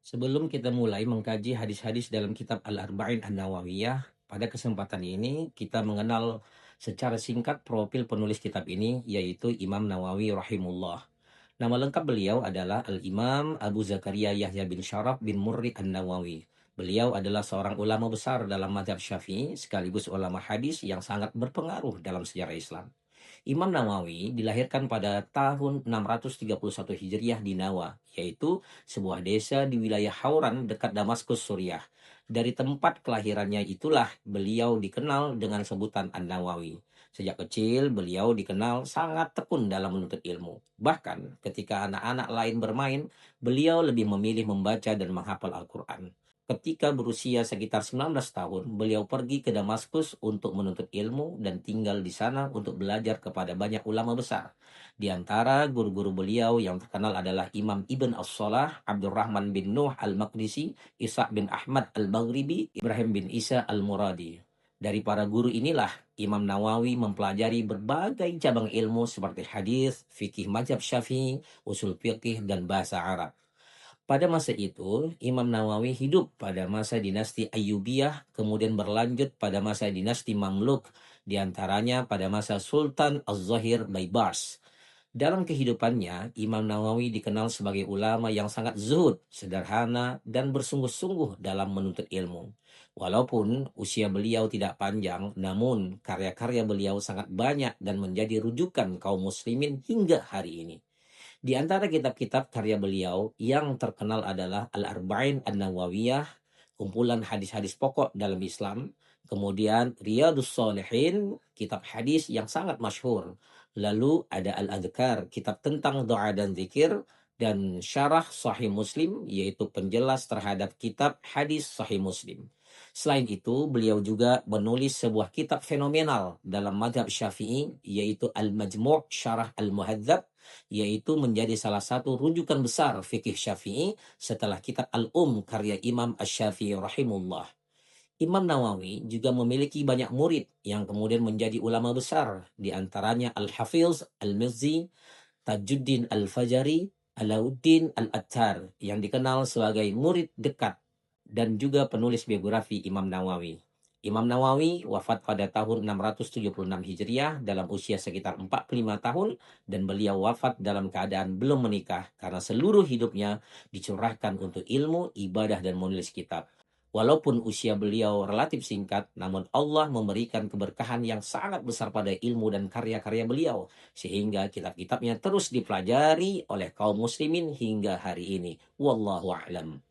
Sebelum kita mulai mengkaji hadis-hadis dalam kitab Al-Arba'in An-Nawawiyah, pada kesempatan ini kita mengenal secara singkat profil penulis kitab ini, yaitu Imam Nawawi rahimullah. Nama lengkap beliau adalah Al-Imam Abu Zakaria Yahya bin Syaraf bin Murri An-Nawawi. Beliau adalah seorang ulama besar dalam mazhab Syafi'i sekaligus ulama hadis yang sangat berpengaruh dalam sejarah Islam. Imam Nawawi dilahirkan pada tahun 631 Hijriah di Nawa, yaitu sebuah desa di wilayah Hauran dekat Damaskus, Suriah. Dari tempat kelahirannya itulah beliau dikenal dengan sebutan An-Nawawi. Sejak kecil beliau dikenal sangat tekun dalam menuntut ilmu. Bahkan ketika anak-anak lain bermain, beliau lebih memilih membaca dan menghafal Al-Quran. Ketika berusia sekitar 19 tahun, beliau pergi ke Damaskus untuk menuntut ilmu dan tinggal di sana untuk belajar kepada banyak ulama besar. Di antara guru-guru beliau yang terkenal adalah Imam Ibn As-Salah, Abdurrahman bin Nuh Al-Maqdisi, Isa bin Ahmad Al-Maghribi, Ibrahim bin Isa Al-Muradi. Dari para guru inilah Imam Nawawi mempelajari berbagai cabang ilmu seperti hadis, fikih mazhab Syafi'i, usul fikih, dan bahasa Arab. Pada masa itu, Imam Nawawi hidup pada masa dinasti Ayyubiyah, kemudian berlanjut pada masa dinasti Mamluk, diantaranya pada masa Sultan Az-Zahir Baibars. Dalam kehidupannya, Imam Nawawi dikenal sebagai ulama yang sangat zuhud, sederhana, dan bersungguh-sungguh dalam menuntut ilmu. Walaupun usia beliau tidak panjang, namun karya-karya beliau sangat banyak dan menjadi rujukan kaum muslimin hingga hari ini. Di antara kitab-kitab karya beliau yang terkenal adalah Al-Arba'in An-Nawawiyah, kumpulan hadis-hadis pokok dalam Islam. Kemudian Riyadhus Shalihin, kitab hadis yang sangat masyhur. Lalu ada Al-Adhkar, kitab tentang doa dan zikir. Dan Syarah Sahih Muslim, yaitu penjelas terhadap kitab hadis Sahih Muslim. Selain itu, beliau juga menulis sebuah kitab fenomenal dalam madhab Syafi'i, yaitu Al-Majmu' Syarah Al-Muhadzab, yaitu menjadi salah satu rujukan besar fikih Syafi'i setelah kitab karya Imam Asy-Syafi'i rahimullah. Imam Nawawi juga memiliki banyak murid yang kemudian menjadi ulama besar, di antaranya Al-Hafiz Al-Mizzi, Tajuddin Al-Fajari, Alauddin Al-Attar yang dikenal sebagai murid dekat dan juga penulis biografi Imam Nawawi. Imam Nawawi wafat pada tahun 676 Hijriah dalam usia sekitar 45 tahun dan beliau wafat dalam keadaan belum menikah karena seluruh hidupnya dicurahkan untuk ilmu, ibadah, dan menulis kitab. Walaupun usia beliau relatif singkat, namun Allah memberikan keberkahan yang sangat besar pada ilmu dan karya-karya beliau, sehingga kitab-kitabnya terus dipelajari oleh kaum muslimin hingga hari ini. Wallahu a'lam.